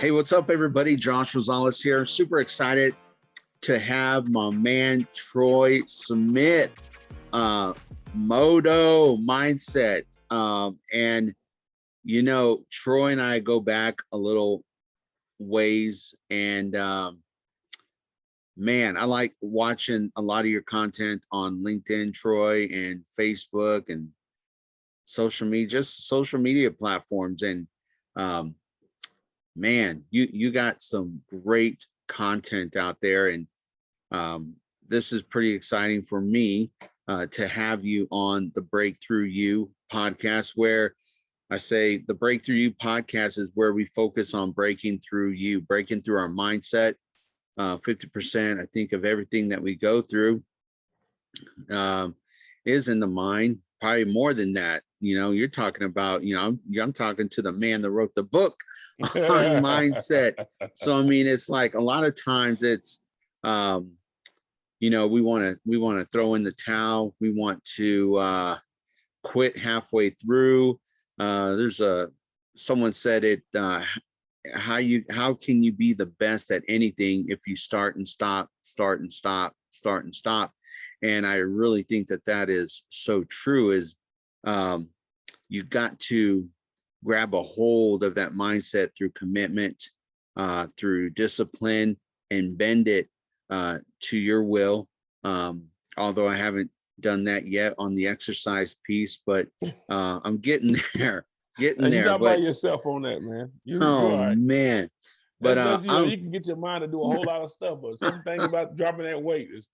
Hey, what's up, everybody? Josh Rosales here. Super excited to have my man Troy Smith, Moto Mindset. And you know, Troy and I go back a little ways, and man, I like watching a lot of your content on LinkedIn, Troy, and Facebook and social media, just social media platforms. And man, you got some great content out there, and this is pretty exciting for me to have you on the Break Thru U podcast, where I say the Break Thru U podcast is where we focus on breaking through breaking through our mindset. 50%, I think, of everything that we go through is in the mind. Probably more than that. You know, you're talking about, you know, I'm talking to the man that wrote the book on mindset. So, I mean, it's like a lot of times it's, you know, we want to throw in the towel. We want to quit halfway through. Someone said it, how can you be the best at anything if you start and stop, start and stop, start and stop? And I really think that is so true. Is you've got to grab a hold of that mindset through commitment, through discipline, and bend it to your will. Although I haven't done that yet on the exercise piece, but I'm getting there. Getting there. You're not by yourself on that, man. You're right. Man. But you know, you can get your mind to do a whole lot of stuff, but something about dropping that weight is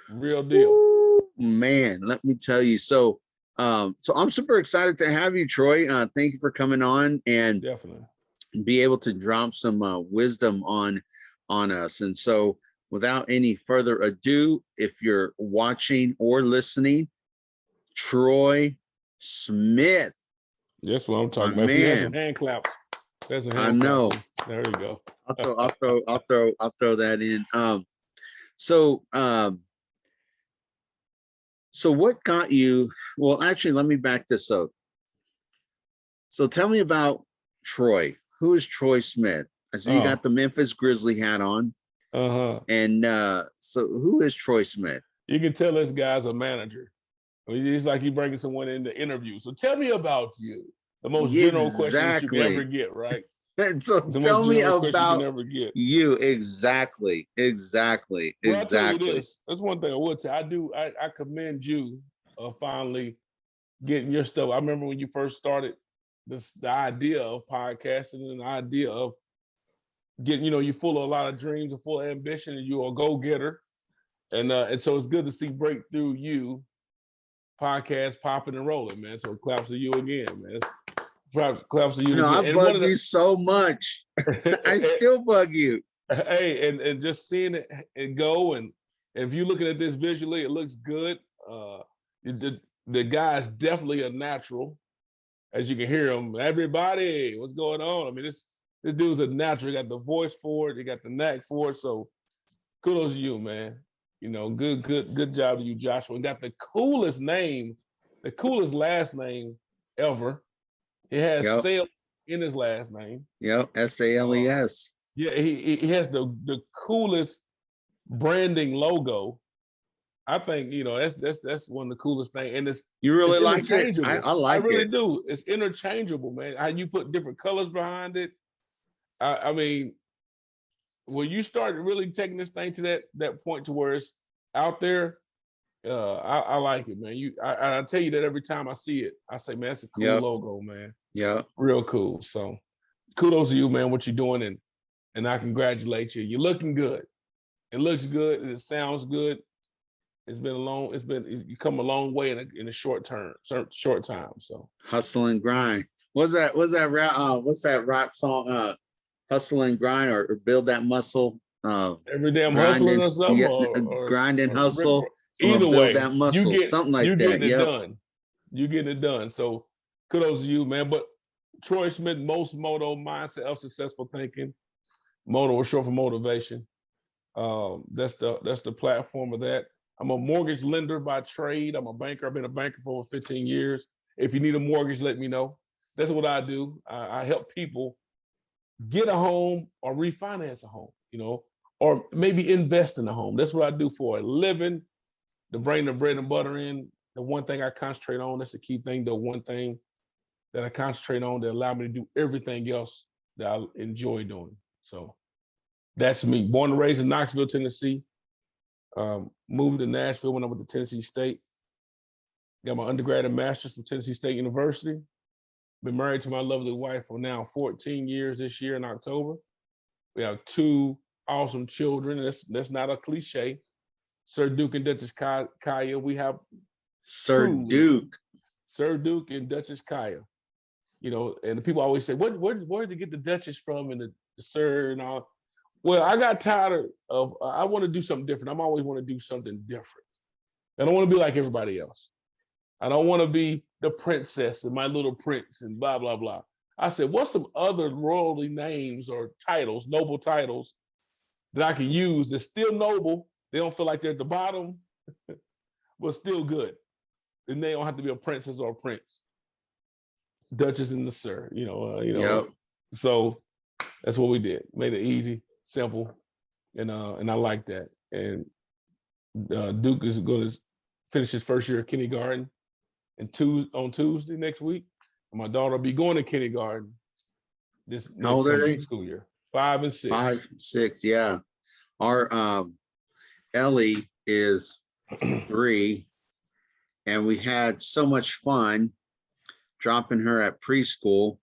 real deal. Ooh, man, let me tell you. So I'm super excited to have you, Troy. Thank you for coming on and definitely be able to drop some wisdom on us. And so without any further ado, if you're watching or listening, Troy Smith. That's what I'm talking about. Man. If you have some hand claps. That's a hand I know. Clap. There you go. I'll throw that in. So what got you? Well, actually, let me back this up. So tell me about Troy. Who is Troy Smith? I see you got the Memphis Grizzly hat on. And so who is Troy Smith? You can tell this guy's a manager. I mean, it's like you bringing someone in the interview. So tell me about you. The most general question that you can ever get, right? So tell me about you. Exactly. Well, I'll tell you this. That's one thing I would say. I commend you finally getting your stuff. I remember when you first started the idea of podcasting and the idea of getting, you know, you're full of a lot of dreams and full of ambition, and you're a go-getter. And so it's good to see Break Thru U podcast popping and rolling, man. So claps to you again, man. Claps to you. No, I bug you so much. I still bug you. Hey, and just seeing it and go, and if you're looking at this visually, it looks good. The guy's definitely a natural, as you can hear him. Everybody, what's going on? I mean, this dude's a natural. He got the voice for it. He got the knack for it. So kudos to you, man. You know, good job to you, Joshua. And got the coolest name, the coolest last name ever. He has Sales in his last name. Yep, SALES. Yeah, he has the coolest branding logo. I think, you know, that's one of the coolest things. And you really like it? I like it. I really do. It's interchangeable, man. How you put different colors behind it. I mean, when you start really taking this thing to that point to where it's out there, I like it, man. I tell you that every time I see it, I say, man, that's a cool logo, man. Yeah, real cool. So kudos to you, man, what you're doing, and I congratulate you. You're looking good. It looks good. It sounds good. You come a long way in a short time. So hustle and grind. What's that rock song? Hustle and grind, or build that muscle. Every day I'm hustling or something. Or grind and hustle. Either way, that muscle, something like that. Getting it done. You getting it done. So kudos to you, man. But Troy Smith, most Moto mindset of successful thinking. Moto is short for motivation. That's the platform of that. I'm a mortgage lender by trade. I'm a banker. I've been a banker for over 15 years. If you need a mortgage, let me know. That's what I do. I help people get a home or refinance a home, or maybe invest in a home. That's what I do for a living, to bring the bread and butter in. The one thing I concentrate on, that's the key thing, the one thing that I concentrate on that allow me to do everything else that I enjoy doing. So that's me. Born and raised in Knoxville, Tennessee. Moved to Nashville when I went to Tennessee State. Got my undergrad and master's from Tennessee State University. Been married to my lovely wife for now 14 years this year in October. We have 2 awesome children. That's not a cliche. Sir Duke and Duchess Kaya. We have Sir Duke. Sir Duke and Duchess Kaya. And the people always say, where did you get the Duchess from and the Sir and all? Well, I got tired of I want to do something different. I'm always want to do something different. I don't want to be like everybody else. I don't want to be the princess and my little prince and blah, blah, blah. I said, what's some other royalty names or titles, noble titles that I can use that's still noble? They don't feel like they're at the bottom, but still good. And they don't have to be a princess or a prince. Duchess and the Sir, Yep. So that's what we did. Made it easy, simple, and I like that. And Duke is going to finish his first year of kindergarten on Tuesday next week. And my daughter will be going to kindergarten this How old are they? school year. 5 and 6. 5, 6, yeah. Our Ellie is 3, and we had so much fun dropping her at preschool.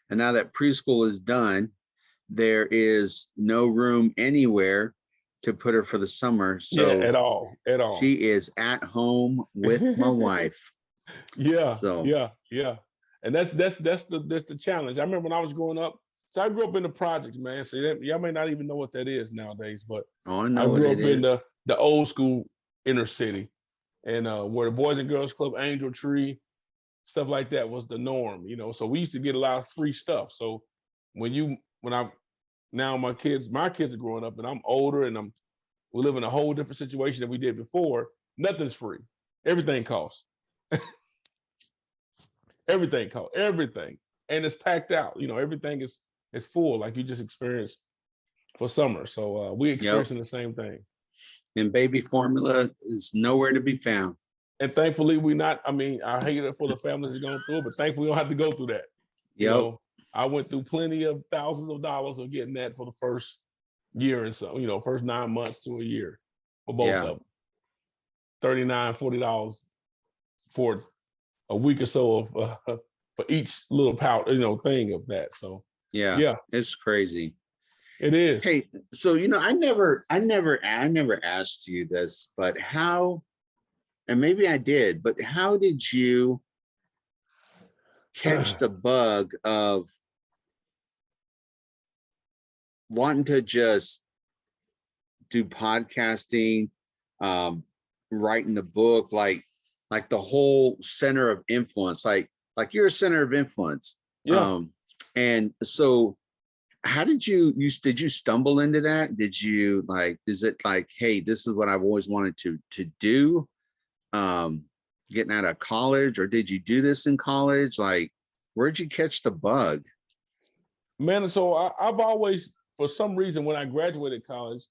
And now that preschool is done, there is no room anywhere to put her for the summer. So at all. She is at home with my wife. Yeah. So Yeah. And that's the challenge. I remember when I was growing up. So I grew up in the projects, man. So y'all may not even know what that is nowadays, but I know I grew up in is. the old school inner city, and where the Boys and Girls Club, Angel Tree, stuff like that was the norm. So we used to get a lot of free stuff. So now my kids are growing up, and I'm older, and we live in a whole different situation than we did before. Nothing's free. Everything costs. Everything costs. Everything, and it's packed out. Everything is full, like you just experienced for summer. So we experiencing the same thing. And baby formula is nowhere to be found. And thankfully, I hate it for the families that are going through it, but thankfully we don't have to go through that. Yep. I went through plenty of thousands of dollars of getting that for the first year and so, first 9 months to a year for both of them. $39, $40 for a week or so of for each little pouch, thing of that. So yeah, it's crazy. It is. Hey, so I never asked you this, but how, and maybe I did, but how did you catch the bug of wanting to just do podcasting, writing the book, like the whole center of influence, like you're a center of influence. Yeah. And so how did you stumble into that? Did you is it like, hey, this is what I've always wanted to do, getting out of college, or did you do this in college? Like, where'd you catch the bug? Man, so I've always, for some reason, when I graduated college,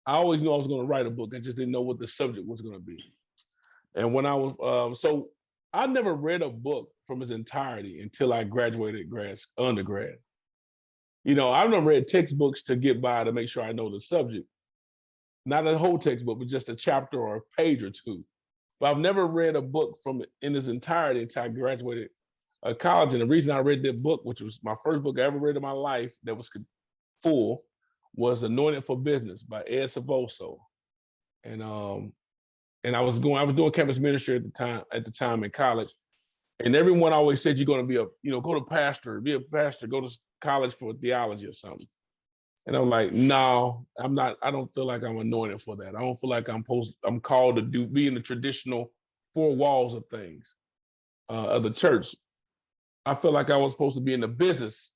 I always knew I was going to write a book. I just didn't know what the subject was going to be. And when I was, so I never read a book from its entirety until I graduated undergrad. I've never read textbooks to get by to make sure I know the subject. Not a whole textbook, but just a chapter or a page or two. But I've never read a book in its entirety until I graduated college. And the reason I read that book, which was my first book I ever read in my life that was full, was Anointed for Business by Ed Savoso. And I was doing campus ministry at the time in college. And everyone always said, you're going to be go to pastor, be a pastor, go to college for theology or something. And I'm like, no, I'm not. I don't feel like I'm anointed for that. I don't feel like I'm called to be in the traditional 4 walls of things, of the church. I feel like I was supposed to be in the business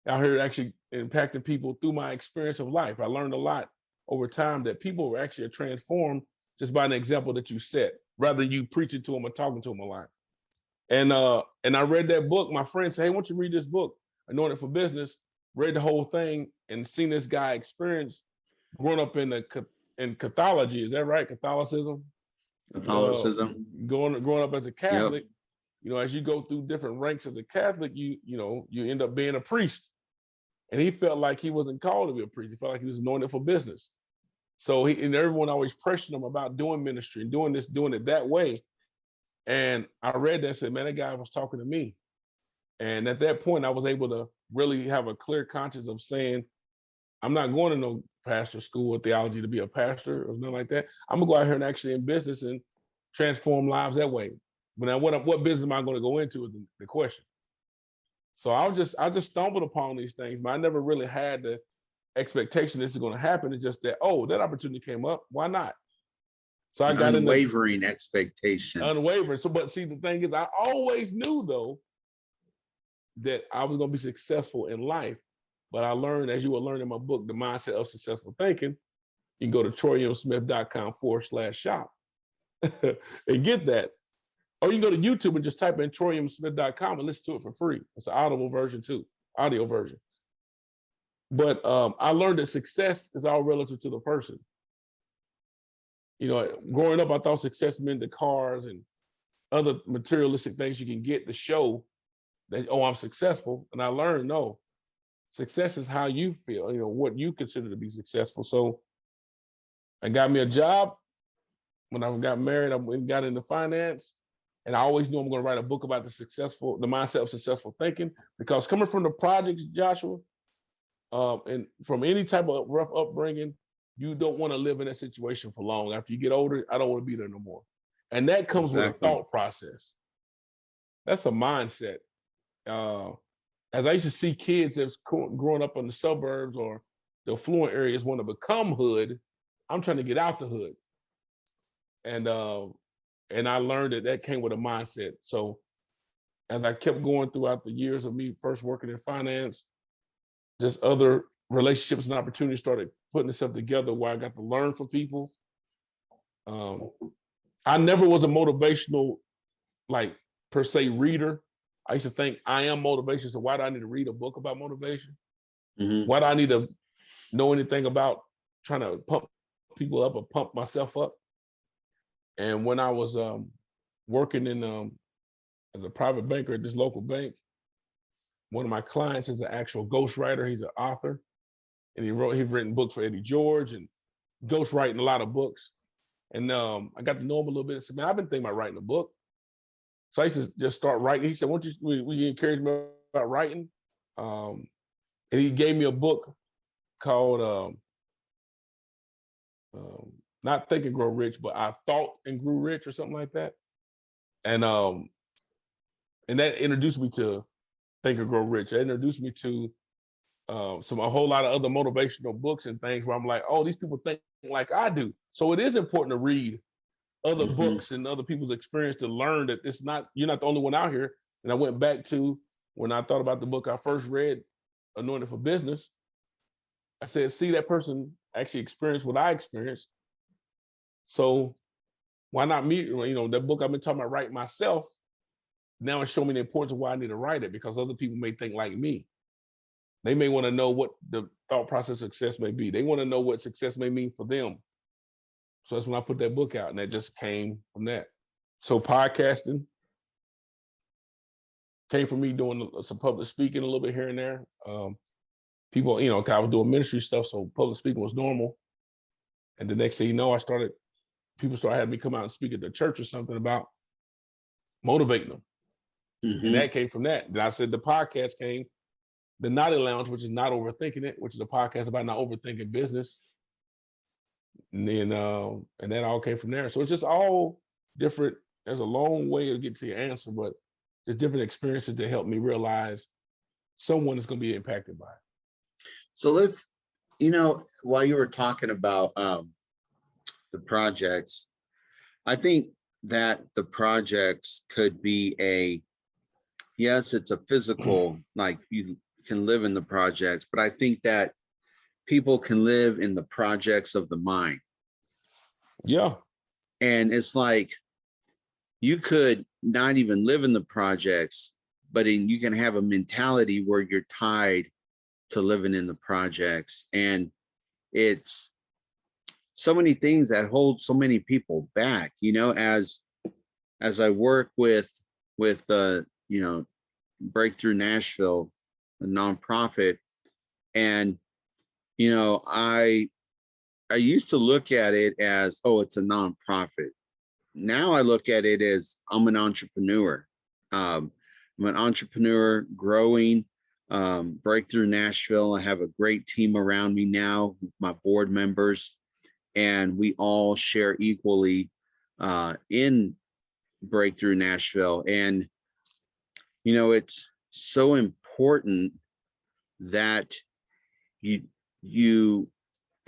out here, actually impacting people through my experience of life. I learned a lot over time that people were actually transformed just by an example that you set, rather than you preaching to them or talking to them a lot. And I read that book. My friend said, hey, why don't you read this book, Anointed for Business? read the whole thing and seen this guy experience growing up in Catholicism. Is that right? Catholicism. Catholicism. Growing up as a Yep. Catholic, as you go through different ranks as a Catholic, you end up being a priest. And he felt like he wasn't called to be a priest. He felt like he was anointed for business. So and everyone always pressured him about doing ministry and doing it that way. And I read that and said, man, that guy was talking to me. And at that point, I was able to really have a clear conscience of saying, I'm not going to no pastor school or theology to be a pastor or nothing like that. I'm gonna go out here and actually in business and transform lives that way. But now what business am I going to go into is the question. So I just stumbled upon these things, but I never really had the expectation this is going to happen. It's just that, that opportunity came up. Why not? So I got unwavering expectation. Unwavering. So, but see, the thing is, I always knew though that I was going to be successful in life. But I learned, as you will learn in my book, The Mindset of Successful Thinking, you can go to troyemsmith.com/shop and get that. Or you can go to YouTube and just type in troyemsmith.com and listen to it for free. It's an audio version too. But I learned that success is all relative to the person. Growing up, I thought success meant the cars and other materialistic things you can get to show that, I'm successful. And I learned, no, success is how you feel, what you consider to be successful. So I got me a job. When I got married, I got into finance. And I always knew I'm going to write a book about the mindset of successful thinking, because coming from the projects, Joshua, and from any type of rough upbringing, you don't want to live in that situation for long. After you get older, I don't want to be there no more. And that comes with a thought process. That's a mindset. As I used to see kids that's growing up in the suburbs or the affluent areas want to become hood, I'm trying to get out the hood. And I learned that came with a mindset. So as I kept going throughout the years of me first working in finance, just other relationships and opportunities started putting itself together where I got to learn from people. I never was a motivational, per se, reader. I used to think I am motivation. So why do I need to read a book about motivation? Mm-hmm. Why do I need to know anything about trying to pump people up or pump myself up? And when I was working in as a private banker at this local bank, one of my clients is an actual ghostwriter. He's an author, and he's written books for Eddie George and ghostwriting a lot of books. And I got to know him a little bit. I said, man, I've been thinking about writing a book. So I used to just start writing. He said, will you encourage me about writing? And he gave me a book called not Think and Grow Rich, but I Thought and Grew Rich or something like that. And that introduced me to Think and Grow Rich. It introduced me to a whole lot of other motivational books and things where I'm like, oh, these people think like I do. So it is important to read other books and other people's experience to learn that you're not the only one out here. And I went back to when I thought about the book I first read, Anointed for Business. I said, see, that person actually experienced what I experienced. So why not me? That book I've been talking about writing myself, now it's showing me the importance of why I need to write it, because other people may think like me. They may want to know what the thought process of success may be. They want to know what success may mean for them. So that's when I put that book out, and that just came from that. So podcasting came from me doing some public speaking a little bit here and there. People, I was doing ministry stuff, so public speaking was normal. And the next thing you know, people started having me come out and speak at the church or something about motivating them. And that came from that. Then I said the podcast came, the Naughty Lounge, which is Not Overthinking It, which is a podcast about not overthinking business. And then and that all came from there. So it's just all different. There's a long way to get to your answer, but there's different experiences that help me realize someone is going to be impacted by it. So let's, while you were talking about the projects, I think that the projects could be yes, it's a physical, like you can live in the projects, but I think that people can live in the projects of the mind. Yeah. And it's like, you could not even live in the projects, but you can have a mentality where you're tied living in the projects. And it's so many things that hold so many people back, you know, as I work with you know, Break Thru Nashville, a nonprofit. And, you know, I used to look at it as, oh, it's a nonprofit. Now I look at it as I'm an entrepreneur. I'm an entrepreneur growing Break Thru Nashville. I have a great team around me now with my board members, and we all share equally in Break Thru Nashville. And, you know, it's so important that you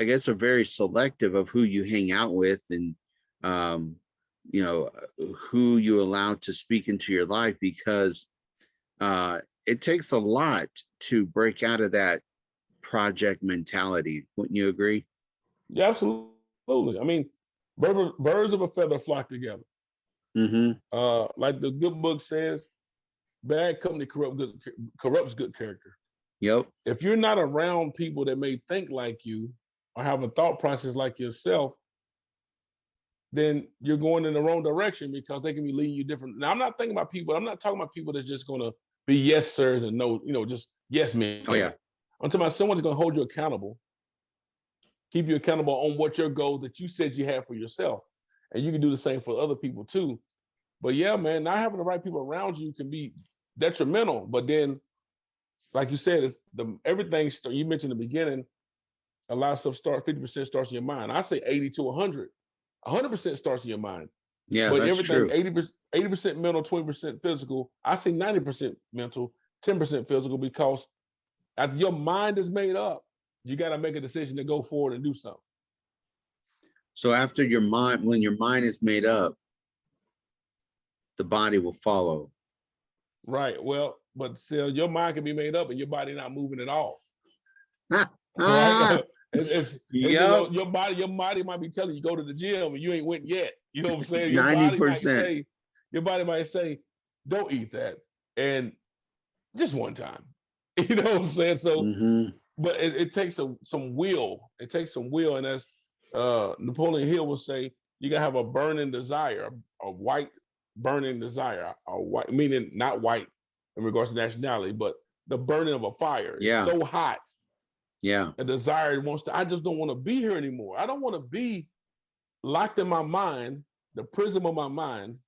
I guess are very selective of who you hang out with, and you know, who you allow to speak into your life, because it takes a lot to break out of that project mentality. Wouldn't you agree? Yeah, absolutely. I mean, birds of a feather flock together. Mm-hmm. Like the good book says, bad company corrupts good character. Yep. If you're not around people that may think like you or have a thought process like yourself, then you're going in the wrong direction, because they can be leading you different. Now, I'm not talking about people that's just going to be yes sirs and no, you know, just yes men. Oh yeah. I'm talking about someone's going to hold you accountable, keep you accountable on what your goals that you said you had for yourself, and you can do the same for other people too. But yeah, man, not having the right people around you can be detrimental. But then, like you said, it's everything you mentioned in the beginning. A lot of stuff starts 50% starts in your mind. I say 80 to 100. 100% starts in your mind. Yeah, But that's everything true. 80% mental, 20% physical. I say 90% mental, 10% physical, because after your mind is made up, you got to make a decision to go forward and do something. So after your mind, when your mind is made up, the body will follow. Right. Well, but still, your mind can be made up and your body not moving at all. Ah, Right? It's you know, yep. your body might be telling you go to the gym and you ain't went yet. You know what I'm saying? Your body might 90%. say, don't eat that, and just one time. You know what I'm saying? So, Mm-hmm. but it takes some will. It takes some will, and as Napoleon Hill will say, you gotta have a burning desire, a white burning desire, a white meaning not white in regards to nationality, but the burning of a fire. It's Yeah. so hot. Yeah. A desire I just don't want to be here anymore. I don't want to be locked in my mind, the prison of my mind,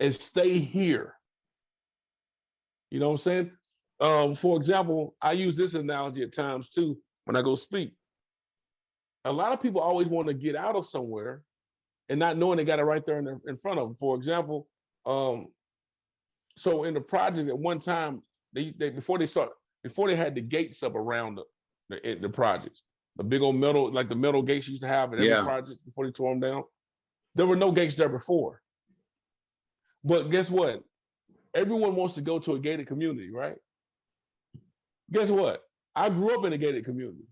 and stay here. You know what I'm saying? For example, I use this analogy at times too when I go speak. A lot of people always want to get out of somewhere and not knowing they got it right there in front of them. For example, so in the project at one time, they before they had the gates up around the projects, the big old metal, like the metal gates you used to have at every Yeah. project before they tore them down. There were no gates there before. But guess what? Everyone wants to go to a gated community, right? Guess what? I grew up in a gated community.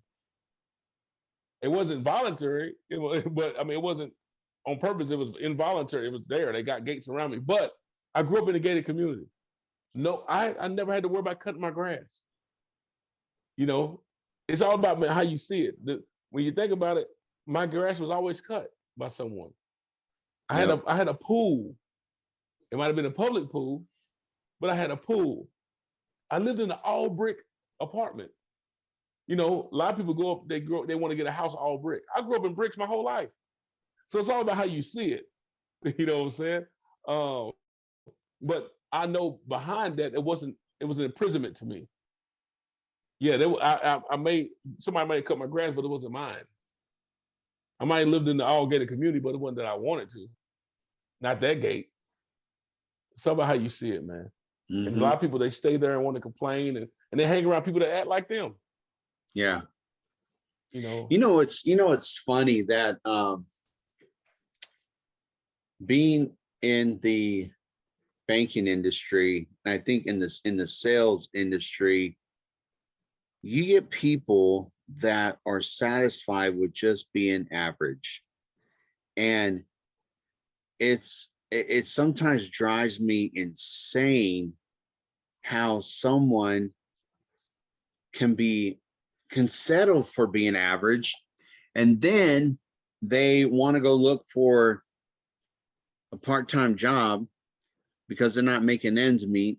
It wasn't voluntary, but I mean, it wasn't on purpose. It was involuntary. It was there. They got gates around me. But I grew up in a gated community. No, I never had to worry about cutting my grass. You know, it's all about how you see it. When you think about it, my grass was always cut by someone. Yep. I had a pool. It might have been a public pool, but I had a pool. I lived in an all brick apartment. You know, a lot of people they want to get a house all brick. I grew up in bricks my whole life. So it's all about how you see it. You know what I'm saying? But I know behind that it was an imprisonment to me. Yeah, somebody might have cut my grass, but it wasn't mine. I might have lived in the all gated community, but it wasn't that I wanted to. Not that gate. It's all about how you see it, man. And a Mm-hmm. lot of people they stay there and want to complain and they hang around people that act like them. Yeah. You know. It's funny that being in the banking industry, I think in the sales industry, you get people that are satisfied with just being average. And it sometimes drives me insane how someone can settle for being average, and then they want to go look for a part-time job because they're not making ends meet.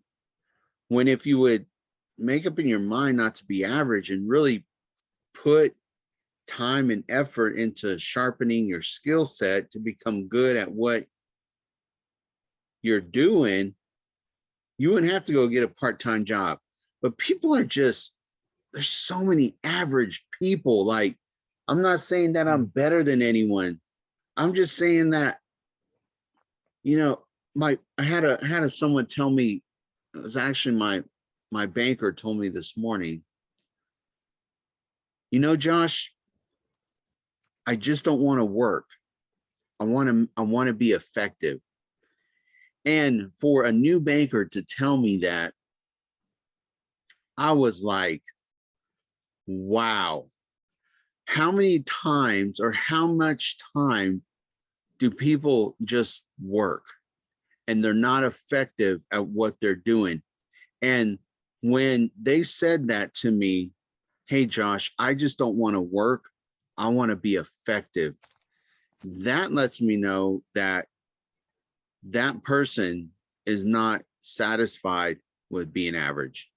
When if you would make up in your mind not to be average and really put time and effort into sharpening your skill set to become good at what you're doing, you wouldn't have to go get a part-time job. But people are just, there's so many average people. Like, I'm not saying that I'm better than anyone. I'm just saying that, you know, I had someone tell me, it was actually my banker told me this morning, you know, Josh, I just don't want to work. I want to be effective. And for a new banker to tell me that, I was like, wow, how many times or how much time do people just work and they're not effective at what they're doing? And when they said that to me, hey, Josh, I just don't want to work. I want to be effective. That lets me know that that person is not satisfied with being average.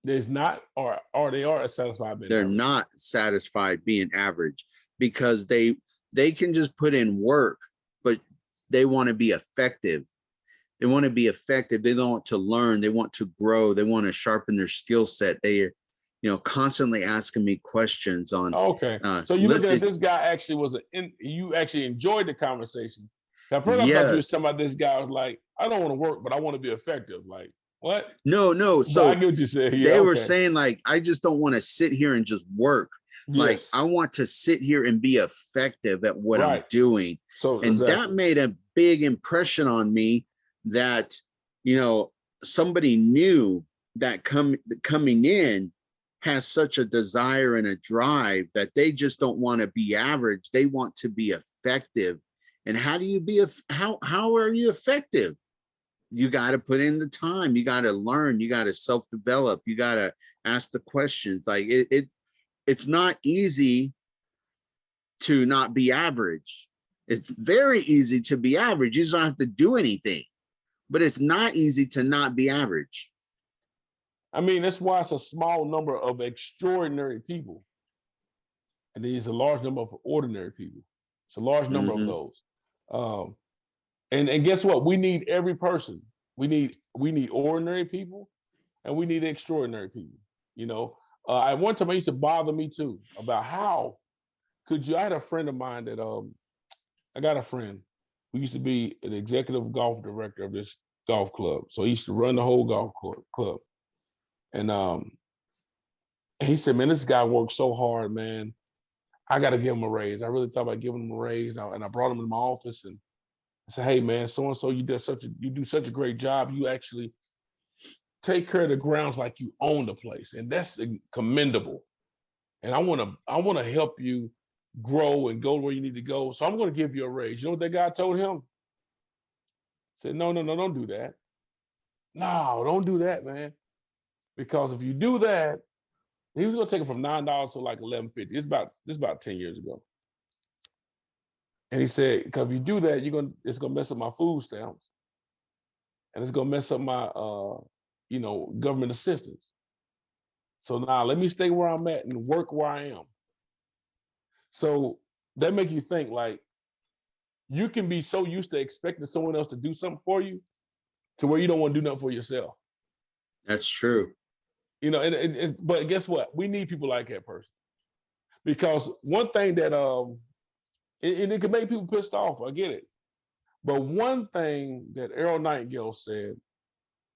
There's not, or they are satisfied being They're average. not satisfied being average because they can just put in work, but they want to be effective. They want to be effective. They don't want to learn. They want to grow. They want to sharpen their skill set. They are, you know, constantly asking me questions on. Okay. So you looking at this guy actually you actually enjoyed the conversation. At first I thought you was Yes. talking about this guy was like, I don't want to work, but I want to be effective. Like, what? No. So I get what you said. Yeah, they were saying, like, I just don't want to sit here and just work. Yes. Like, I want to sit here and be effective at what I'm doing. So and that made a big impression on me that, you know, somebody new that coming in has such a desire and a drive that they just don't want to be average. They want to be effective. And how do you be how are you effective? You got to put in the time. You got to learn. You got to self-develop. You got to ask the questions. Like it's not easy to not be average. It's very easy to be average. You don't have to do anything, but it's not easy to not be average. I mean, that's why it's a small number of extraordinary people. And there's a large number of ordinary people. It's a large number of those. And guess what? We need every person. We need ordinary people, and we need extraordinary people. You know, at one time it used to bother me too about how could you? I had a friend of mine that I got a friend who used to be an executive golf director of this golf club. So he used to run the whole golf club, and he said, "Man, this guy works so hard, man. I got to give him a raise." I really thought about giving him a raise, and I brought him in my office and I said, "Hey, man, so and so, you do such a great job. You actually take care of the grounds like you own the place, and that's commendable. And I want to help you grow and go where you need to go. So I'm going to give you a raise." You know what that guy told him? He said, "No, don't do that. No, don't do that, man. Because if you do that," he was going to take it from $9 to like $11.50. This about 10 years ago. And he said, "Because if you do that, it's gonna mess up my food stamps, and it's gonna mess up my government assistance. So now let me stay where I'm at and work where I am." So that make you think, like, you can be so used to expecting someone else to do something for you to where you don't want to do nothing for yourself. That's true. You know, but guess what? We need people like that person, because one thing that it can make people pissed off. I get it. But one thing that Earl Nightingale said,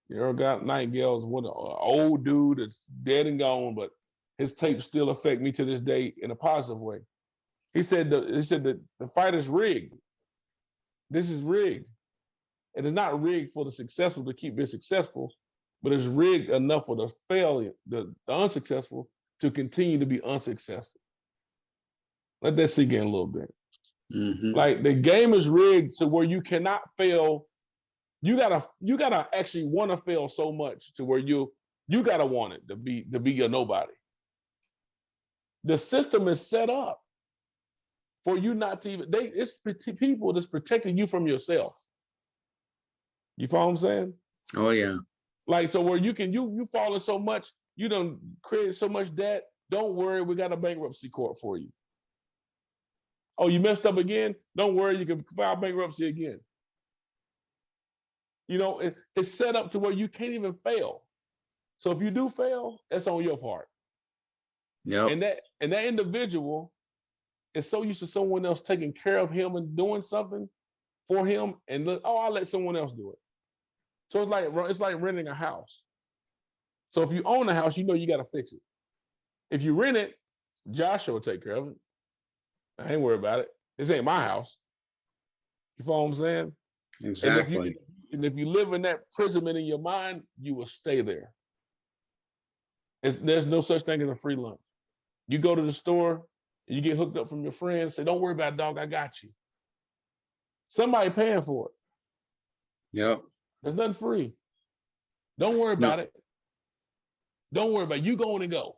Earl Nightingale is an old dude that's dead and gone, but his tapes still affect me to this day in a positive way. He said that the fight is rigged. This is rigged. And it's not rigged for the successful to keep being successful, but it's rigged enough for the failure, the unsuccessful, to continue to be unsuccessful. Let that sink in a little bit. Like, the game is rigged to where you cannot fail. You gotta actually want to fail so much to where you You gotta want it to be your nobody. The system is set up for you not to even. It's people that's protecting you from yourself. You follow what I'm saying? Oh yeah. Like, so where you falling so much, you done created so much debt. Don't worry, we got a bankruptcy court for you. Oh, you messed up again? Don't worry, you can file bankruptcy again. You know, it's set up to where you can't even fail. So if you do fail, that's on your part. Yep. And that individual is so used to someone else taking care of him and doing something for him, and look, oh, I'll let someone else do it. So it's like renting a house. So if you own a house, you know you got to fix it. If you rent it, Joshua will take care of it. I ain't worried about it. This ain't my house. You follow what I'm saying? Exactly. And if you live in that imprisonment in your mind, you will stay there. There's no such thing as a free lunch. You go to the store, and you get hooked up from your friends. Say, don't worry about it, dog. I got you. Somebody paying for it. Yep. There's nothing free. Don't worry about No. it. Don't worry about it. You going to go.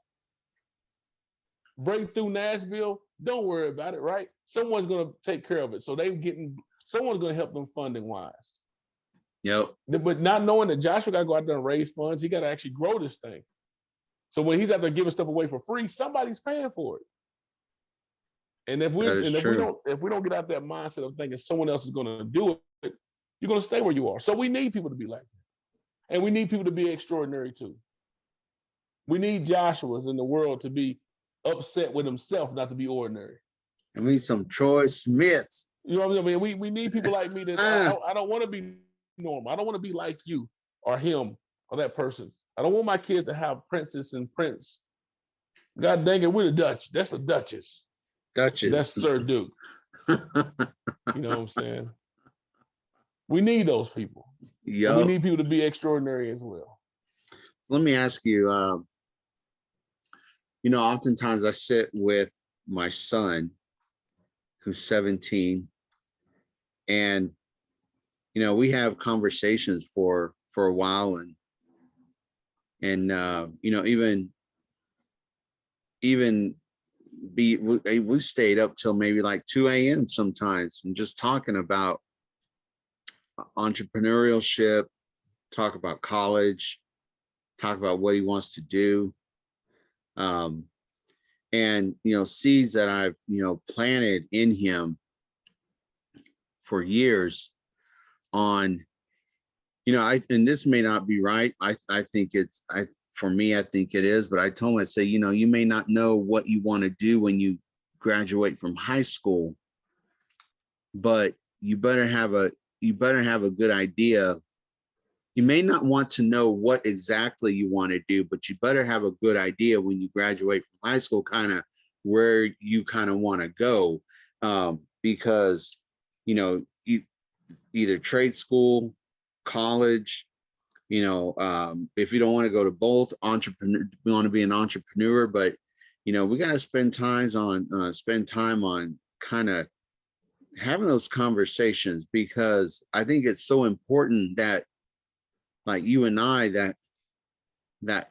Break Thru Nashville. Don't worry about it, right? Someone's going to take care of it. So someone's going to help them funding wise. Yep. But not knowing that Joshua got to go out there and raise funds, he got to actually grow this thing. So when he's out there giving stuff away for free, somebody's paying for it. And if we don't get out that mindset of thinking someone else is going to do it, you're going to stay where you are. So we need people to be like that, and we need people to be extraordinary too. We need Joshuas in the world to be upset with himself, not to be ordinary. I need some Troy Smiths. You know what I mean? We need people like me that I don't want to be normal. I don't want to be like you or him or that person. I don't want my kids to have princess and prince. God dang it, we're the Dutch. That's the Duchess. Duchess. That's Sir Duke. You know what I'm saying? We need those people. Yep. And we need people to be extraordinary as well. Let me ask you, oftentimes I sit with my son, who's 17, and, we have conversations for a while, and even we stayed up till maybe like 2 a.m. sometimes and just talking about entrepreneurship, talk about college, talk about what he wants to do. And, seeds that I've, planted in him for years on, and this may not be right. I think for me, I think it is, but I told him, I say, you may not know what you want to do when you graduate from high school, but you better have a good idea. You may not want to know what exactly you want to do, but you better have a good idea when you graduate from high school, kind of where you kind of want to go, because, either trade school, college, if you don't want to go to both, we want to be an entrepreneur, but, we got to spend time on kind of having those conversations, because I think it's so important that, like you and I, that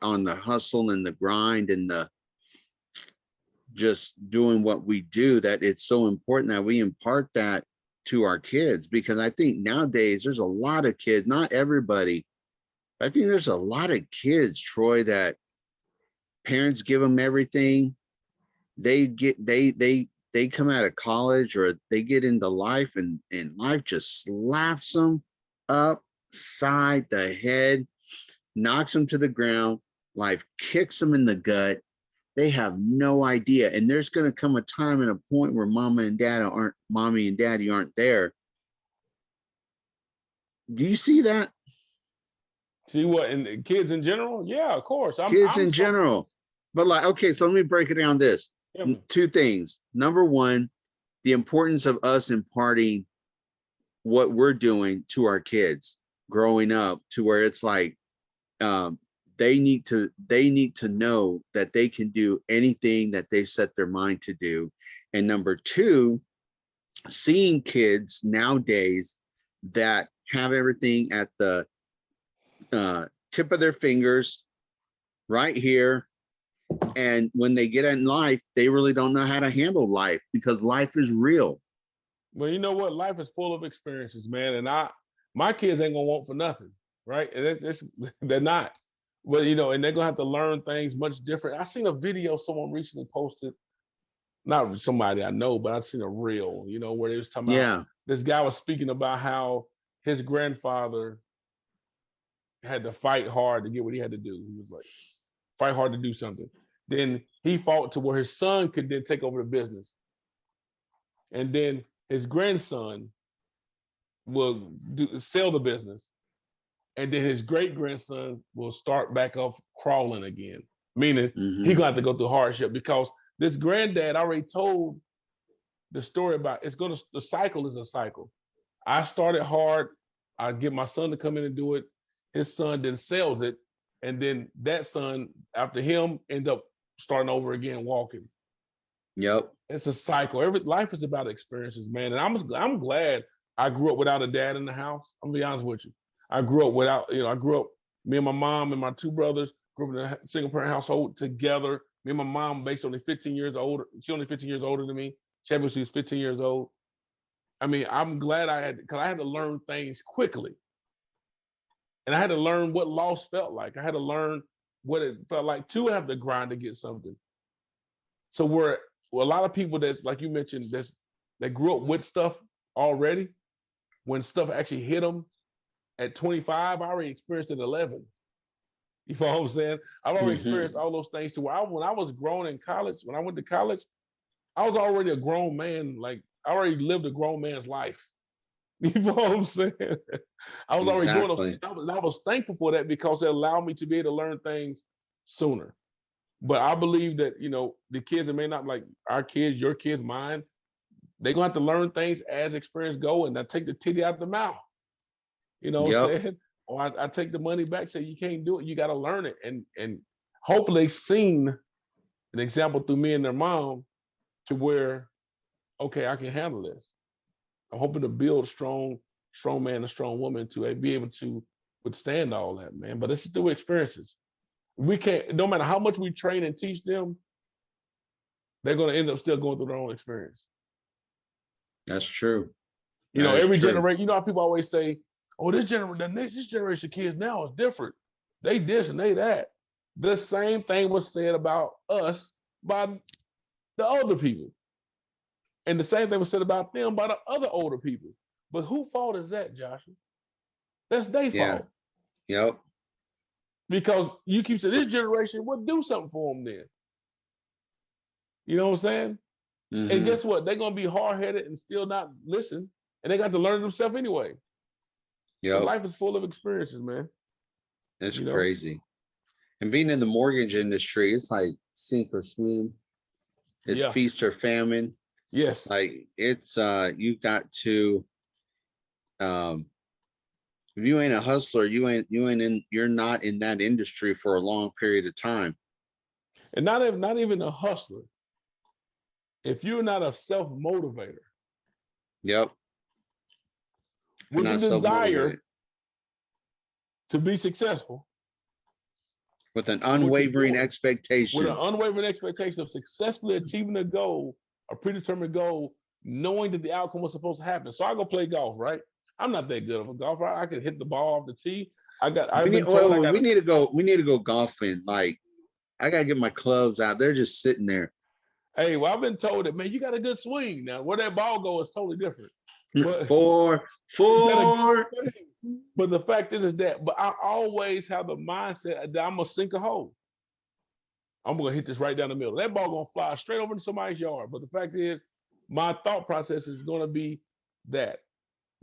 on the hustle and the grind and the just doing what we do, that it's so important that we impart that to our kids, because I think nowadays there's a lot of kids, not everybody, but I think there's a lot of kids, Troy, that parents give them everything. They come out of college or they get into life, and life just slaps them upside the head, knocks them to the ground. Life kicks them in the gut. They have no idea. And there's going to come a time and a point where mommy and daddy aren't there. Do you see that? See what? And kids in general? Yeah, of course. Kids in general. But like, okay, so let me break it down this. Yeah. Two things. Number one, the importance of us imparting what we're doing to our kids growing up, to where it's like, they need to know that they can do anything that they set their mind to do. And number two, seeing kids nowadays that have everything at the tip of their fingers, right here. And when they get in life, they really don't know how to handle life because life is real. Well, you know what? Life is full of experiences, man. And my kids ain't gonna want for nothing, right? And they're not. But you know, and they're gonna have to learn things much different. I seen a video someone recently posted, not somebody I know, but I've seen a reel, you know, where they was talking about Yeah. this guy was speaking about how his grandfather had to fight hard to get what he had to do. He was like, fight hard to do something. Then he fought to where his son could then take over the business. And then his grandson will sell the business. And then his great grandson will start back off crawling again, meaning he gonna have to go through hardship because this granddad already told the story about the cycle is a cycle. I started hard. I get my son to come in and do it. His son then sells it. And then that son, after him, ends up starting over again, walking. Yep. It's a cycle. Life is about experiences, man. And I'm glad I grew up without a dad in the house. I'm gonna be honest with you. I grew up without, I grew up, me and my mom and my two brothers grew up in a single parent household together. Me and my mom based only 15 years older. She's only 15 years older than me. She was 15 years old. I mean, I'm glad because I had to learn things quickly. And I had to learn what loss felt like. I had to learn what it felt like to have to grind to get something. So a lot of people that's like you mentioned, that grew up with stuff already, when stuff actually hit them at 25, I already experienced it at 11. You know what I'm saying? I've already experienced all those things to where when I was grown in college, when I went to college, I was already a grown man. Like I already lived a grown man's life. You know what I'm saying? I was already doing those things. I was thankful for that because it allowed me to be able to learn things sooner. But I believe that, the kids that may not like our kids, your kids, mine, they're gonna have to learn things as experience go, and I take the titty out of the mouth. You know what I'm saying? Or I take the money back, say you can't do it, you gotta learn it. And hopefully they've seen an example through me and their mom to where, okay, I can handle this. I'm hoping to build strong man and strong woman to be able to withstand all that, man. But it's through experiences. We can't, no matter how much we train and teach them, they're going to end up still going through their own experience. That's true. Every generation, how people always say, oh, this generation of kids now is different. They this and they that. The same thing was said about us by the older people. And the same thing was said about them by the other older people. But whose fault is that, Joshua? That's their fault. Yep. Because you keep saying this generation would do something for them then. You know what I'm saying? And guess what? They're gonna be hard-headed and still not listen, and they got to learn themselves anyway. Yeah. So life is full of experiences, man. It's crazy. And being in the mortgage industry, it's like sink or swim. It's feast or famine. Yes. Like it's you've got to if you ain't a hustler, you're not in that industry for a long period of time. And not even a hustler. If you're not a self-motivator. Yep. With the desire to be successful. With an unwavering expectation. With an unwavering expectation of successfully achieving a goal, a predetermined goal, knowing that the outcome was supposed to happen. So I go play golf, right? I'm not that good of a golfer. I can hit the ball off the tee. We need to go golfing. Like I gotta get my clubs out. They're just sitting there. Hey, well, I've been told that, man, you got a good swing. Now, where that ball goes is totally different. But, four. But the fact is that, but I always have the mindset that I'm gonna sink a hole. I'm gonna hit this right down the middle. That ball gonna fly straight over to somebody's yard. But the fact is, my thought process is gonna be that.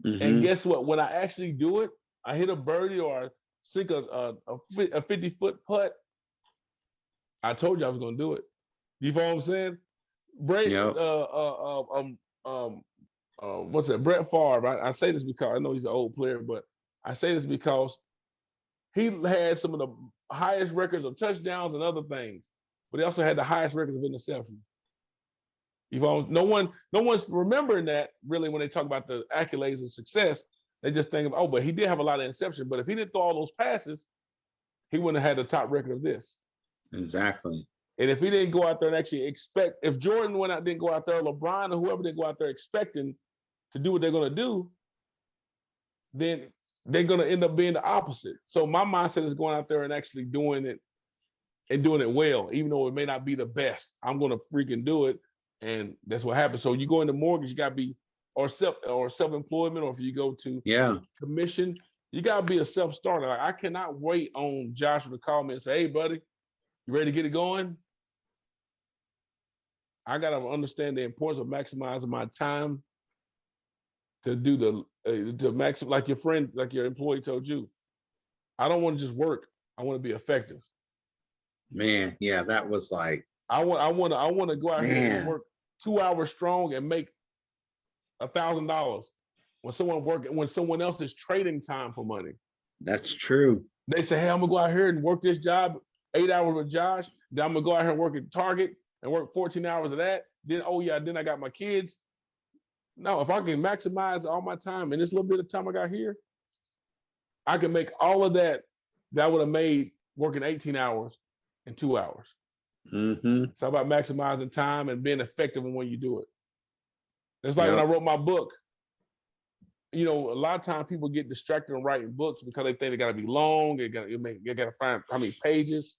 And guess what? When I actually do it, I hit a birdie or I sink a 50-foot putt. I told you I was gonna do it. You know what I'm saying? Brett Favre. I say this because I know he's an old player, but I say this because he had some of the highest records of touchdowns and other things, but he also had the highest record of interceptions. No one's remembering that really when they talk about the accolades of success. They just think of, but he did have a lot of interceptions. But if he didn't throw all those passes, he wouldn't have had the top record of this. Exactly. And if he didn't go out there and actually expect, if Jordan didn't go out there, LeBron or whoever didn't go out there expecting to do what they're going to do, then they're going to end up being the opposite. So my mindset is going out there and actually doing it and doing it well, even though it may not be the best. I'm going to freaking do it. And that's what happens. So you go into mortgage, you got to be, or self-employment, or if you go to commission, you got to be a self-starter. Like, I cannot wait on Joshua to call me and say, hey, buddy, you ready to get it going? I got to understand the importance of maximizing my time to do to maximize, like your friend, like your employee told you. I don't want to just work. I want to be effective. Man, yeah, that was like, I want to go out here and work 2 hours strong and make $1,000 when someone else is trading time for money. That's true. They say, hey, I'm gonna go out here and work this job 8 hours with Josh. Then I'm gonna go out here and work at Target and work 14 hours of that. Then then I got my kids. No, if I can maximize all my time in this little bit of time I got here, I can make all of that I would have made working 18 hours in 2 hours. Mm-hmm. It's about maximizing time and being effective when you do it. It's like when I wrote my book, a lot of times people get distracted on writing books because they think they got to be long. They got to find how many pages.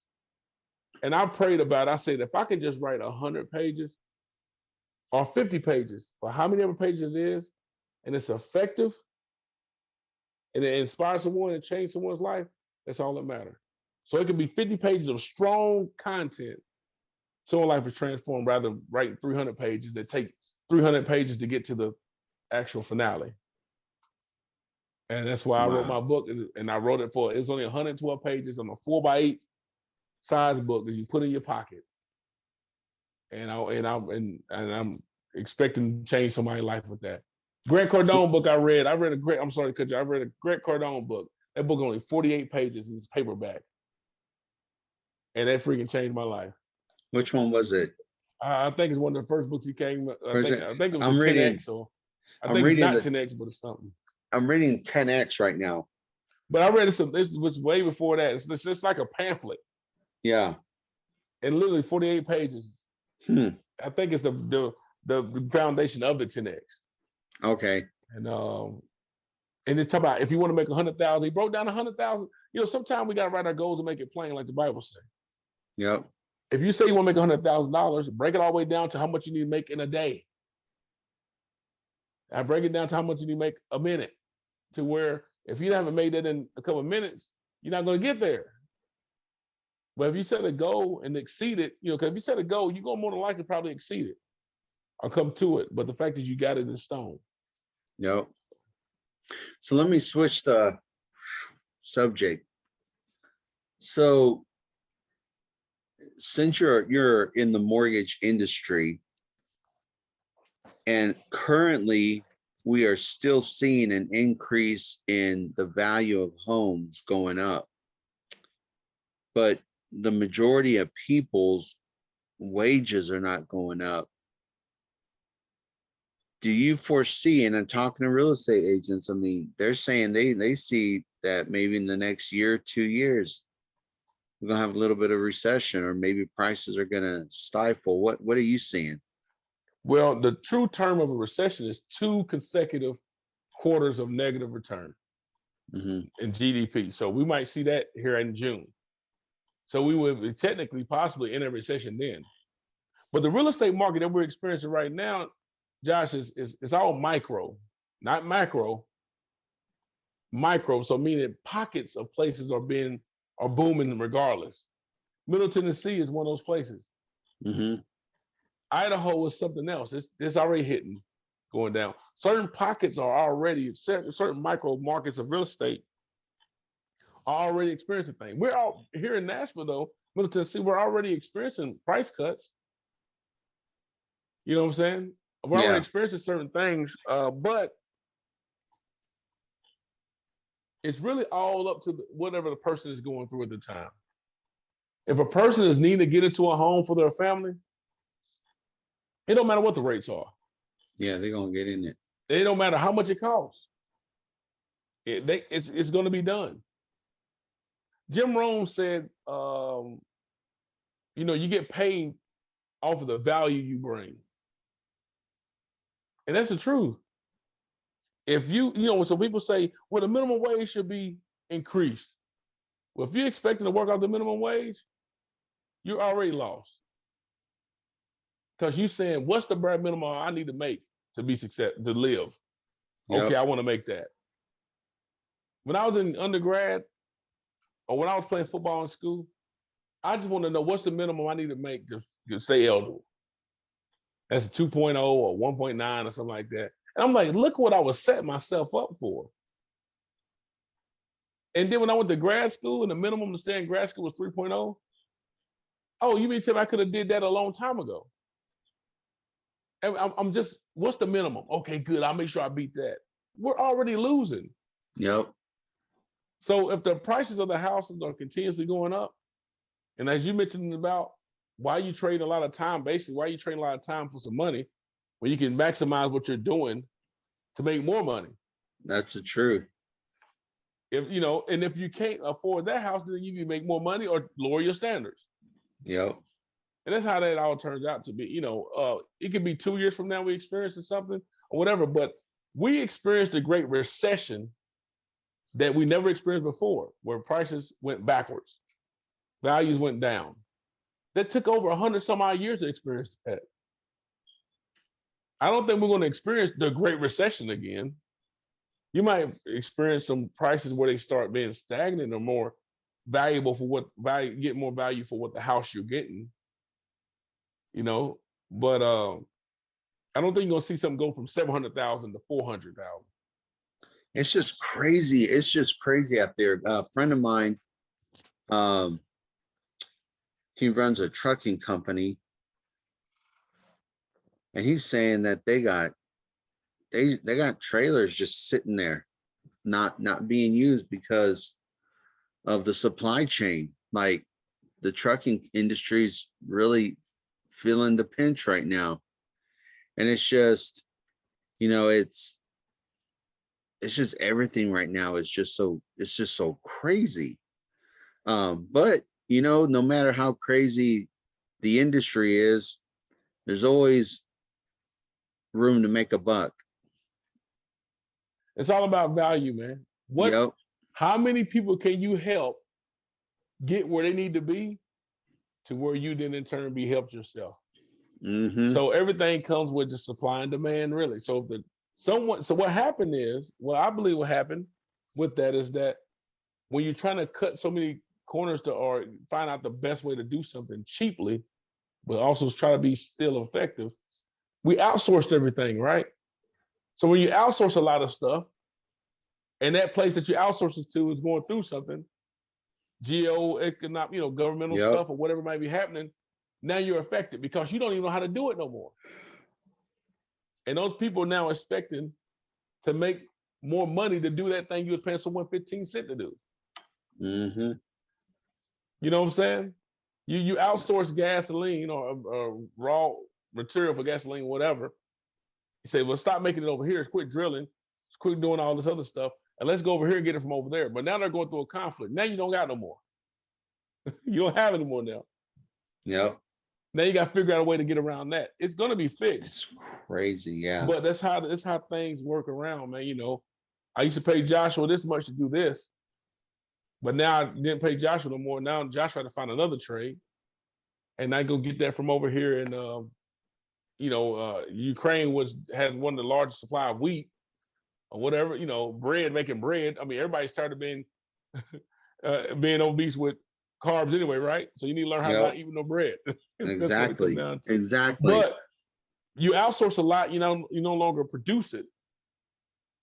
And I prayed about it. I said, if I can just write 100 pages or 50 pages, or how many ever pages it is, and it's effective, and it inspires someone and changes someone's life, that's all that matters. So it can be 50 pages of strong content. Someone's life is transformed rather than writing 300 pages that take 300 pages to get to the actual finale. And that's why I wrote my book, and I wrote it was only 112 pages on a 4x8 size book that you put in your pocket. And I'm expecting to change somebody's life with that. Grant Cardone book I read a Grant Cardone book. That book only 48 pages in paperback. And that freaking changed my life. Which one was it? I think it's one of the first books he came. I think it was 10X, or I think it's not 10X, but it's something. I'm reading 10X right now. But I read this was way before that. It's just like a pamphlet. Yeah. And literally 48 pages. I think it's the foundation of the 10X. Okay. And it's talk about if you want to make 100,000, he broke down 100,000. Sometimes we got to write our goals and make it plain, like the Bible says. Yep. If you say you want to make $100,000, break it all the way down to how much you need to make in a day. I break it down to how much you need to make a minute, to where if you haven't made that in a couple of minutes, you're not going to get there. But if you set a goal and exceed it, because if you set a goal, you're going to more than likely probably exceed it or come to it. But the fact is you got it in stone. Yep. So let me switch the subject. So since you're in the mortgage industry, and currently we are still seeing an increase in the value of homes going up, but the majority of people's wages are not going up. Do you foresee, and I'm talking to real estate agents, I mean, they're saying they see that maybe in the next year, 2 years, we're gonna have a little bit of recession, or maybe prices are gonna stifle. What are you seeing? Well, the true term of a recession is 2 consecutive quarters of negative return in GDP. So we might see that here in June. So we would be technically possibly in a recession then. But the real estate market that we're experiencing right now, Josh, is all micro, not macro. Micro, so meaning pockets of places are booming regardless. Middle Tennessee is one of those places. Idaho is something else. It's already hitting, going down. Certain pockets are already, certain micro markets of real estate are already experiencing things. We're all here in Nashville, though, Middle Tennessee, we're already experiencing price cuts. You know what I'm saying? We're already experiencing certain things, but it's really all up to whatever the person is going through at the time. If a person is needing to get into a home for their family, it don't matter what the rates are. Yeah, they're gonna get in it. It don't matter how much it costs. It's going to be done. Jim Rome said you get paid off of the value you bring. And that's the truth. If when some people say, well, the minimum wage should be increased. Well, if you're expecting to work out the minimum wage, you're already lost. Because you're saying, what's the bare minimum I need to make to be successful, to live? Yep. Okay, I want to make that. When I was in undergrad or when I was playing football in school, I just want to know what's the minimum I need to make to stay eligible. That's a 2.0 or 1.9 or something like that. And I'm like, look what I was setting myself up for. And then when I went to grad school and the minimum to stay in grad school was 3.0, oh, you mean to tell me I could have did that a long time ago? And I'm just, what's the minimum? Okay, good. I'll make sure I beat that. We're already losing. Yep. So if the prices of the houses are continuously going up, and as you mentioned about why you trade a lot of time, basically, why you trade a lot of time for some money when you can maximize what you're doing to make more money. That's the truth. And if you can't afford that house, then you can make more money or lower your standards. Yep. And that's how that all turns out to be. It could be 2 years from now we experiencing something or whatever, but we experienced a great recession that we never experienced before, where prices went backwards, values went down. That took over 100 some odd years to experience that. I don't think we're going to experience the Great Recession again. You might experience some prices where they start being stagnant or more valuable for what value, get more value for what the house you're getting. But I don't think you're gonna see something go from 700,000 to 400,000. It's just crazy. It's just crazy out there. A friend of mine, he runs a trucking company, and he's saying that they got trailers just sitting there, not being used because of the supply chain. Like, the trucking industry's really feeling the pinch right now. And it's just, it's just everything right now is just so crazy. But no matter how crazy the industry is, there's always room to make a buck. It's all about value, man. Yep. How many people can you help get where they need to be to where you then in turn be helped yourself? Mm-hmm. So everything comes with the supply and demand, really. So what happened is, I believe what happened with that is that when you're trying to cut so many corners or find out the best way to do something cheaply, but also try to be still effective, we outsourced everything, right? So when you outsource a lot of stuff, and that place that you outsource it to is going through something, geo-economic, governmental stuff or whatever might be happening, now you're affected because you don't even know how to do it no more. And those people are now expecting to make more money to do that thing you was paying someone 15 cents to do. Mm-hmm. You know what I'm saying? You outsource gasoline or raw material for gasoline, whatever. You say, well, stop making it over here. Quit drilling. Quit doing all this other stuff. And let's go over here and get it from over there. But now they're going through a conflict. Now you don't got no more. You don't have any more now. Yep. Now you got to figure out a way to get around that. It's going to be fixed. It's crazy, yeah. But that's how things work around, man. I used to pay Joshua this much to do this, but now I didn't pay Joshua no more. Now Joshua had to find another trade, and I go get that from over here in, Ukraine has one of the largest supply of wheat or whatever. Bread, making bread. I mean, everybody's tired of being obese with carbs anyway, right? So you need to learn how to not eat no bread. Exactly. Exactly. But you outsource a lot. You no longer produce it.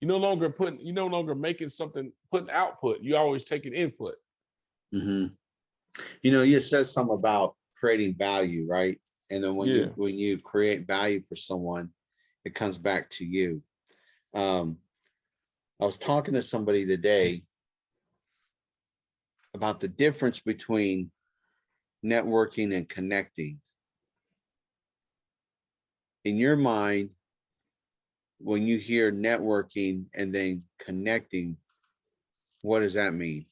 You no longer making something, putting output. You always taking input. Mm-hmm. You said something about creating value, right? And then when you create value for someone, it comes back to you. I was talking to somebody today about the difference between networking and connecting. In your mind, when you hear networking and then connecting, what does that mean?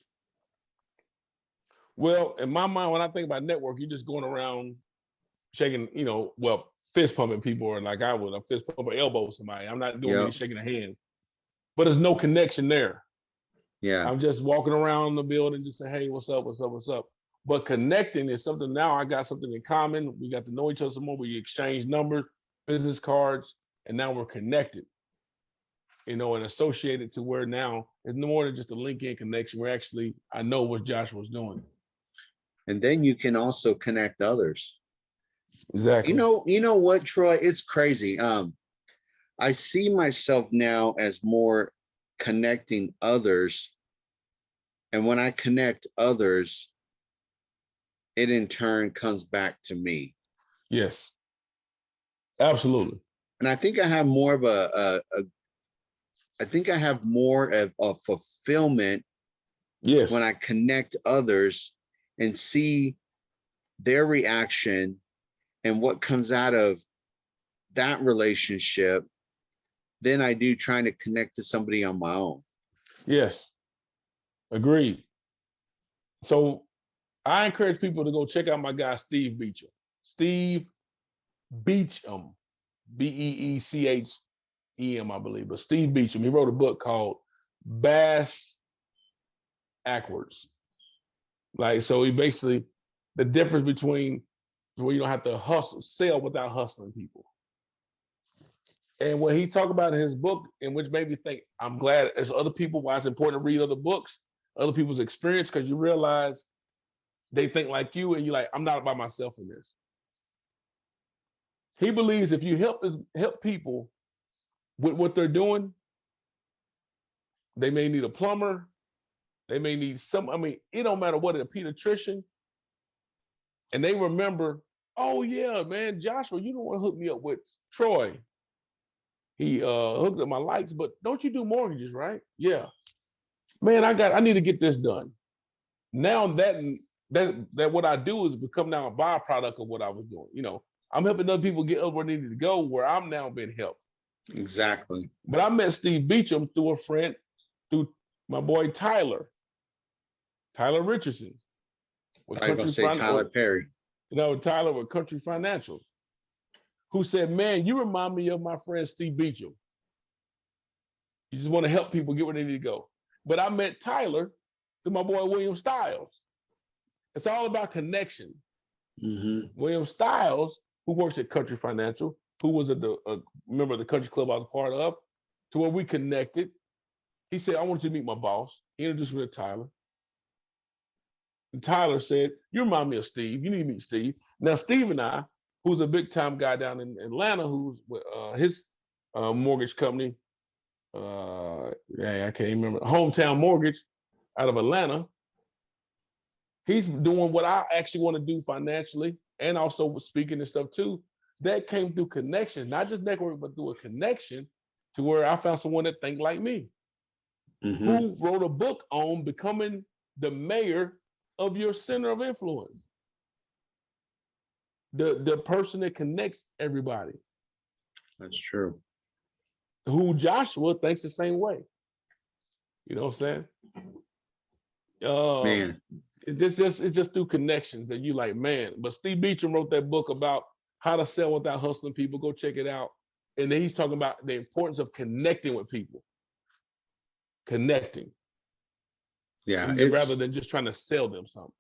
Well, in my mind, when I think about network, you're just going around shaking, fist pumping people, or like I would, a fist pump or elbow somebody. I'm not doing any Yep. shaking of hands, but there's no connection there. Yeah. I'm just walking around the building, just saying, hey, what's up, what's up, what's up. But connecting is something now I got something in common. We got to know each other some more. We exchange numbers, business cards, and now we're connected, and associated to where now it's no more than just a LinkedIn connection. We're actually, I know what Josh was doing. And then you can also connect others. Exactly. You know what, Troy? It's crazy. I see myself now as more connecting others. And when I connect others, it in turn comes back to me. Yes, absolutely. And I think I have more of I think I have more of a fulfillment Yes. when I connect others and see their reaction and what comes out of that relationship than I do trying to connect to somebody on my own. Yes. Agreed. So I encourage people to go check out my guy, Steve Beecham. Steve Beecham, Beechem, I believe. But Steve Beecham, he wrote a book called Bass Ackwards. Like, so he basically, the difference between where you don't have to sell without hustling people. And what he talked about in his book, and which made me think, I'm glad there's other people, why it's important to read other books, other people's experience, because you realize they think like you, and you're like, I'm not by myself in this. He believes if you help people with what they're doing, they may need a plumber, they may need it don't matter what, a pediatrician, and they remember, oh yeah, man, Joshua, you don't want to hook me up with Troy. He hooked up my lights, but don't you do mortgages, right? Yeah. Man, I need to get this done. Now that what I do is become now a byproduct of what I was doing. I'm helping other people get up where they need to go, where I'm now being helped. Exactly. But I met Steve Beecham through a friend, through my boy Tyler Richardson. I was gonna say Tyler Perry. Tyler with Country Financial, who said, man, you remind me of my friend Steve Beecham. You just want to help people get where they need to go. But I met Tyler through my boy William Stiles. It's all about connection. Mm-hmm. William Stiles, who works at Country Financial, who was a member of the country club I was part of, to where we connected. He said, I want you to meet my boss. He introduced me to Tyler. And Tyler said, you remind me of Steve. You need to meet Steve. Now, Steve and I, who's a big time guy down in Atlanta, who's his mortgage company, I can't remember, Hometown Mortgage out of Atlanta. He's doing what I actually want to do financially, and also speaking and stuff too. That came through connections, not just network, but through a connection to where I found someone that think like me, mm-hmm. who wrote a book on becoming the mayor of your center of influence. The person that connects everybody. That's true. Who Joshua thinks the same way. You know what I'm saying? Man. It's just through connections that you like, man. But Steve Beecham wrote that book about how to sell without hustling people. Go check it out. And then he's talking about the importance of connecting with people. Connecting. Yeah. Rather than just trying to sell them something.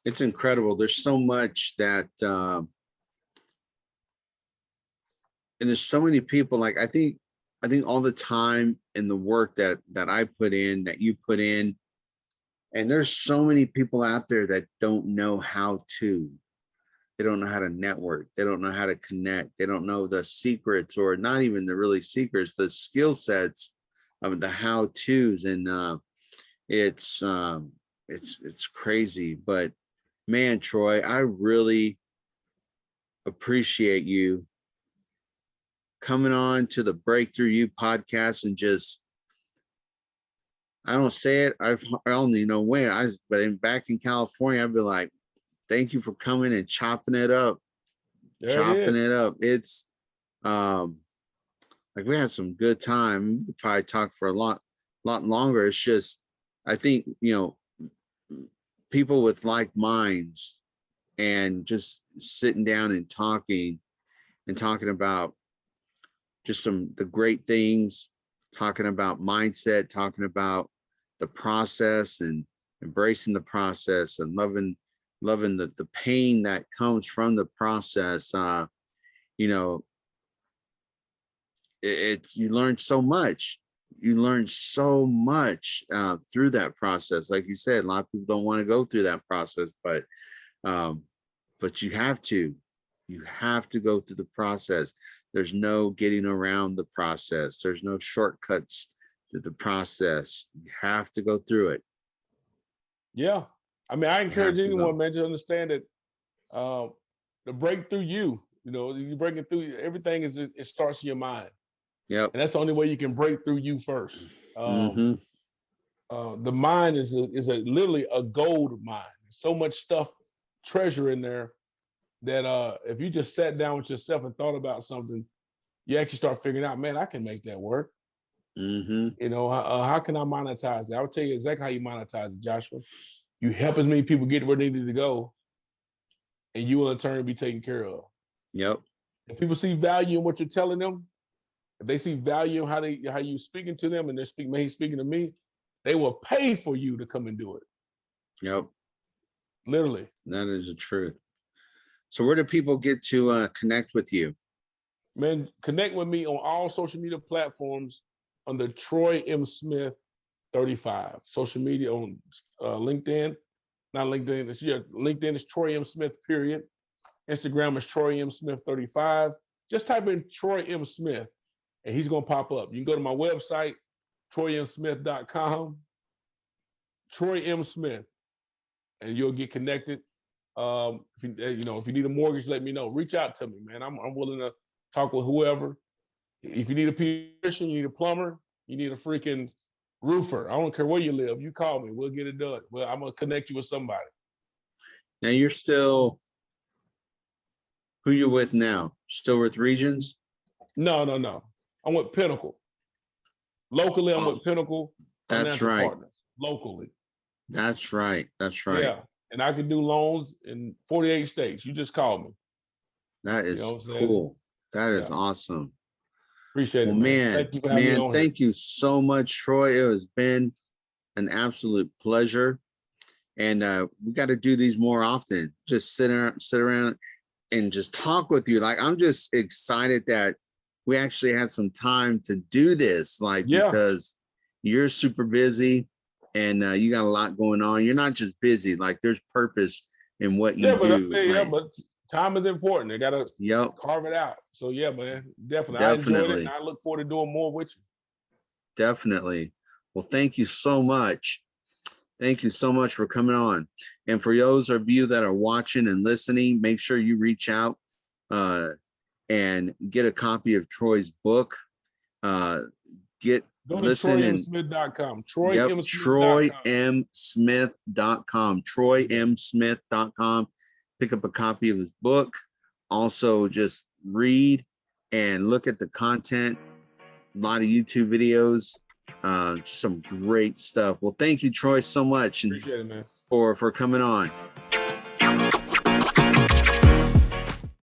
It's incredible. There's so much that and there's so many people, like I think all the time and the work that I put in, that you put in, and there's so many people out there that don't know how to. They don't know how to network. They don't know how to connect. They don't know the secrets, or not even the really secrets, the skill sets of the how-tos. And it's crazy. But man, Troy, I really appreciate you coming on to the Break Thru U podcast and just, I don't say it, I don't even know when, but back in California, I'd be like, thank you for coming and chopping it up. It's like we had some good time. We could probably talk for a lot longer. It's just, I think, people with like minds, and just sitting down and talking about just the great things, talking about mindset, talking about the process and embracing the process and loving the pain that comes from the process. You know, it's you learn so much. You learn so much through that process. Like you said, a lot of people don't want to go through that process, but you have to. You have to go through the process. There's no getting around the process. There's no shortcuts to the process. You have to go through it. Yeah. I mean, I encourage anyone, man, to understand that the Break Thru U, you know, you breaking through everything it starts in your mind. Yep. And that's the only way you can break through you first. The mind is literally a gold mine. So much stuff, treasure in there that if you just sat down with yourself and thought about something, you actually start figuring out, man, I can make that work. You know, how can I monetize that? I'll tell you exactly how you monetize it, Joshua. You help as many people get where they need to go, and you will in turn be taken care of. Yep. If people see value in what you're telling them, if they see value in how you speaking to them, and they're speaking, man, he's speaking to me, they will pay for you to come and do it. Yep. Literally. That is the truth. So where do people get to connect with you? Man, connect with me on all social media platforms under Troy M. Smith 35. Social media on LinkedIn, not LinkedIn. LinkedIn is Troy M. Smith, period. Instagram is Troy M. Smith 35. Just type in Troy M. Smith and he's going to pop up. You can go to my website, troymsmith.com, Troy M. Smith, and you'll get connected. If you need a mortgage, let me know. Reach out to me, man. I'm willing to talk with whoever. If you need a pediatrician, you need a plumber, you need a freaking roofer. I don't care where you live. You call me. We'll get it done. Well, I'm going to connect you with somebody. Now you're still, who you with now? Still with Regions? No. I'm with Pinnacle. Locally, I'm with Pinnacle Financial Partners. Locally. That's right. Yeah. And I can do loans in 48 states. You just call me. That is cool. That is awesome. Appreciate it, man. Thank you for having me on here. Thank you so much, Troy. It has been an absolute pleasure. And we got to do these more often. Just sit around and just talk with you. Like, I'm just excited that we actually had some time to do this, because you're super busy and you got a lot going on. You're not just busy, like there's purpose in what you do. But time is important. They got to carve it out. So yeah, man, definitely. I enjoyed it and I look forward to doing more with you. Definitely. Well, thank you so much. Thank you so much for coming on. And for those of you that are watching and listening, make sure you reach out and get a copy of Troy's book. Go to troymsmith.com. troymsmith.com. troymsmith.com. Pick up a copy of his book. Also, just read and look at the content. A lot of YouTube videos. Just some great stuff. Well, thank you, Troy, so much. Appreciate it, man. For coming on.